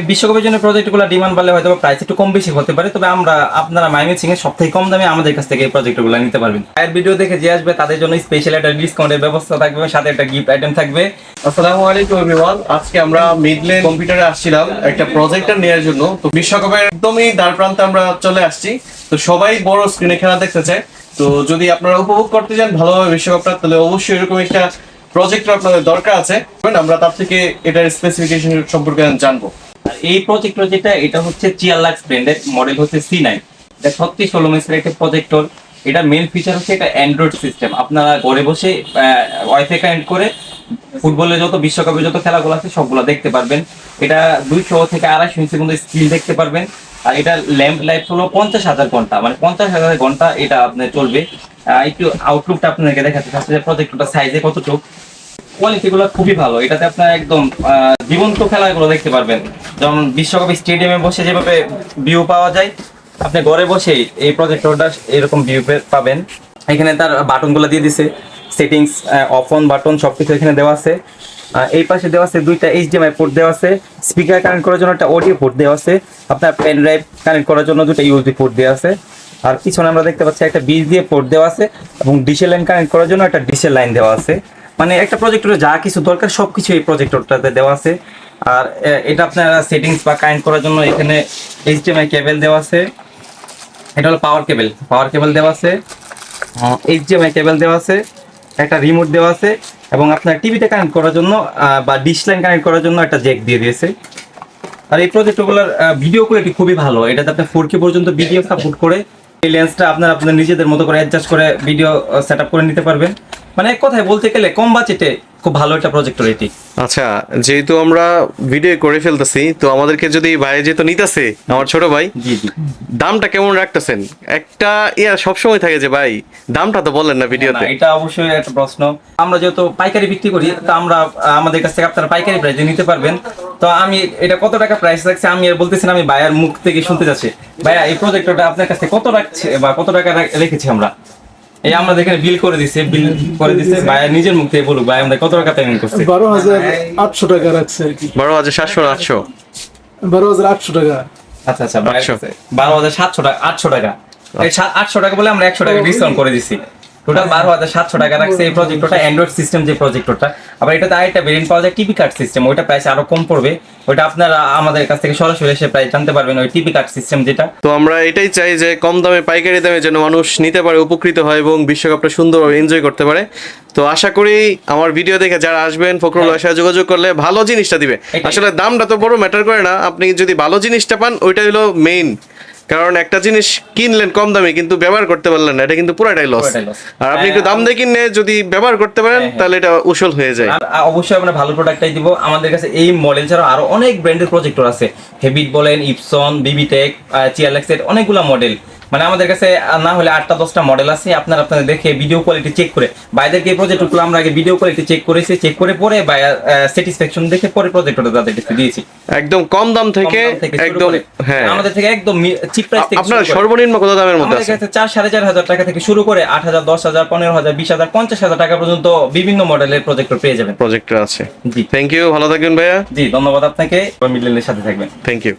বিশ্বকাপের জন্য প্রজেক্টগুলো ডিমান্ড বাড়লে হয়তো প্রাইস একটু কম বেশি হতে পারে, তবে আপনারা ময়মনসিংহে সবথেকে কম দামে আমাদের কাছ থেকে এই প্রজেক্টগুলো নিতে পারবেন। এর ভিডিও দেখে যে আসবে তাদের জন্য স্পেশাল একটা ডিসকাউন্টের ব্যবস্থা থাকবে, সাথে একটা গিফট আইটেম থাকবে। আসসালামু আলাইকুম এভরিওয়ান, আজকে আমরা মিডল্যান্ড কম্পিউটারে আসছিলাম একটা প্রজেক্টর নেওয়ার জন্য। তো বিশ্বকাপের একদমই দ্বার প্রান্তে আমরা চলে আসছি। তো সবাই বড় স্ক্রিনে খেলা দেখতে চায়। তো যদি আপনারা উপভোগ করতে চান ভালোভাবে বিশ্বকাপটা, তাহলে অবশ্যই এরকম একটা প্রজেক্টর আপনাদের দরকার আছে। আমরা তার থেকে এটার স্পেসিফিকেশন সম্পর্কে জানবো। এই প্রজেক্টর এটা হচ্ছে চিয়ারলাক্স ব্র্যান্ডের, মডেল হচ্ছে C9। এটা 36 ইঞ্চের একটা প্রজেক্টর। এটা মেইন ফিচার হচ্ছে এটা অ্যান্ড্রয়েড সিস্টেম। আপনারা ঘরে বসে ওয়াইফাই কানেক্ট করে ফুটবলের যত বিশ্বকাপের যত খেলাগুলো আছে সবগুলো দেখতে পারবেন। এটা 200 থেকে 250 ইঞ্চি পর্যন্ত স্ক্রিন দেখতে পারবেন। আর এটা ল্যাম্প লাইফ হলো 50,000 ঘন্টা, মানে 50,000 ঘন্টা এটা আপনার চলবে। একটু আউটলুকটা আপনাদেরকে দেখাতে চাচ্ছি যে প্রজেক্টরটা সাইজে কতটুকু। কোয়ালিটিগুলো খুবই ভালো। এটাতে আপনার একদম জীবন্ত খেলাগুলো দেখতে পারবেন, যেমন বিশ্বকাপ স্টেডিয়ামে বসে যেভাবে ভিউ পাওয়া যায়, আপনি ঘরে বসে এই প্রজেক্টরটা এরকম ভিউ পাবেন। এখানে তার বাটনগুলো দিয়ে দিছে, সেটিংস, অফ অন বাটন সবকিছু এখানে দেওয়া আছে। এই পাশে দেওয়া আছে দুইটা HDMI পোর্ট দেওয়া আছে, স্পিকার কানেক্ট করার জন্য একটা অডিও পোর্ট দেওয়া আছে, আপনার পেন ড্রাইভ কানেক্ট করার জন্য দুটো USB পোর্ট দেওয়া আছে। আর পিছনে আমরা দেখতে পাচ্ছি একটা BGA পোর্ট দেওয়া আছে এবং ডিশের লাইন কানেক্ট করার জন্য একটা ডিশের লাইন দেওয়া আছে। মানে একটা প্রজেক্টরে যা কিছু দরকার সবকিছু এই প্রজেক্টরটাতে দেওয়া আছে। আর এটা আপনার সেটিংস বা কানেক্ট করার জন্য এখানে HDMI কেবল দেওয়া আছে। এটা হলো পাওয়ার কেবল দেওয়া আছে, HDMI কেবল দেওয়া আছে, একটা রিমোট দেওয়া আছে এবং আপনার টিভিতে কানেক্ট করার জন্য বা ডিশ লাইন কানেক্ট করার জন্য একটা জ্যাক দিয়ে দিয়েছে। আর এই প্রজেক্টরগুলোর ভিডিও কোয়ালিটি খুবই ভালো। এটাতে আপনার 4K পর্যন্ত ভিডিও সাপোর্ট করে। এই লেন্সটা আপনার নিজেদের মতো করে অ্যাডজাস্ট করে ভিডিও সেট আপ করে নিতে পারবেন। মানে এক কথায় বলতে গেলে কম বাজেটে খুব ভালো একটা প্রজেক্টর এটি। আচ্ছা, যেহেতু আমরা ভিডিও করে ফেলতেছি, তো আমাদেরকে যদি ভাই যেহেতু নিতেছে, আমার ছোট ভাই, জি জি, দামটা কেমন রাখতেছেন? একটা সবসময় থাকে যে ভাই দামটা তো বললেন না ভিডিওতে। এটা অবশ্যই একটা প্রশ্ন। আমরা যেহেতু পাইকারি বিক্রি করি, তো আমরা আমাদের কাছ থেকে আপনারা পাইকারি প্রাইসে নিতে পারবেন। তো আমি এটা কত টাকা প্রাইস রাখছি আমি আর বলতেছি না, আমি ভাইয়ার মুখ থেকে শুনতে যাচ্ছি। ভাইয়া এই প্রজেক্টরটা আপনার কাছ থেকে কত রাখছে বা কত টাকা রেখেছি আমরা? এই আমাদের এখানে বিল করে দিছে ভাইয়া নিজের মুখ থেকে বলুক, ভাই আমাদের কত টাকা পেমেন্ট করছে? 12,800 টাকা রাখছে আর কি। 12,700 800 12,800 টাকা। আচ্ছা 12,700 টাকা, 800 টাকা। এই 800 টাকা বলে আমরা 100 টাকা ডিসকাউন্ট করে দিছি। টোটাল 12,700 টাকা রাখছে এই প্রজেক্টরটা, অ্যান্ড্রয়েড সিস্টেম যে প্রজেক্টরটা। আবার এটাতে আরেকটা ভেরিয়েন্ট পাওয়া যায় টিভি কার্ড সিস্টেম, ওইটা প্রাইস আরো কম পড়বে। ওইটা আপনারা আমাদের কাছ থেকে সরাসরি এসে প্রাইস জানতে পারবেন, ওই টিভি কার্ড সিস্টেম যেটা। তো আমরা এটাই চাই যে কম দামে পাইকারি দামে যেন মানুষ নিতে পারে, উপকৃত হয় এবং বিশ্বকাপটা সুন্দরভাবে এনজয় করতে পারে। তো আশা করি আমার ভিডিও দেখে যারা আসবেন ফখরুল ভাইয়ের সাথে যোগাযোগ করলে ভালো জিনিসটা দিবে। আসলে দামটা তো বড় ম্যাটার করে না, আপনি যদি ভালো জিনিসটা পান ওইটাই হলো মেইন। কারণ একটা জিনিস কিনলেন কম দামে কিন্তু ব্যবহার করতে পারলেন না, এটা কিন্তু পুরাটাই লস। আর আপনি একটু দাম দিয়ে কিনে যদি ব্যবহার করতে পারেন তাহলে এটা উসল হয়ে যায়। অবশ্যই আমরা ভালো প্রোডাক্টটাই দিব। আমাদের কাছে এই মডেল ছাড়াও আরো অনেক ব্র্যান্ডের প্রজেক্টর আছে, হেবিট বলেন, ইপসন, বিবিটেক, চিয়ারলাক্সের অনেকগুলো মডেল। মানে আমাদের কাছে না হলে 8টা-10টা মডেল আছে। আপনারা দেখে ভিডিও কোয়ালিটি চেক করে, বাইরের এই প্রজেক্টরগুলো আমরা আগে ভিডিও কোয়ালিটি চেক করেছি, চেক করে পরে স্যাটিসফ্যাকশন দেখে পরে প্রজেক্টরটা তাদেরকে দিয়েছি। একদম কম দাম থেকে একদম, হ্যাঁ আমাদের থেকে একদম চিপ প্রাইস থেকে। আপনার সর্বনিম্ন কত দামের মধ্যে আছে? আমাদের কাছে 4,500 টাকা থেকে শুরু করে 8,000, 10,000, 15,000, 20,000, 50,000 টাকা পর্যন্ত বিভিন্ন মডেলের প্রজেক্টর পেয়ে যাবেন। প্রজেক্টর আছে। জি, থ্যাংক ইউ, ভালো থাকবেন ভাইয়া। জি ধন্যবাদ আপনাকে। মিডল্যান্ডের সাথে থাকবেন। Thank you.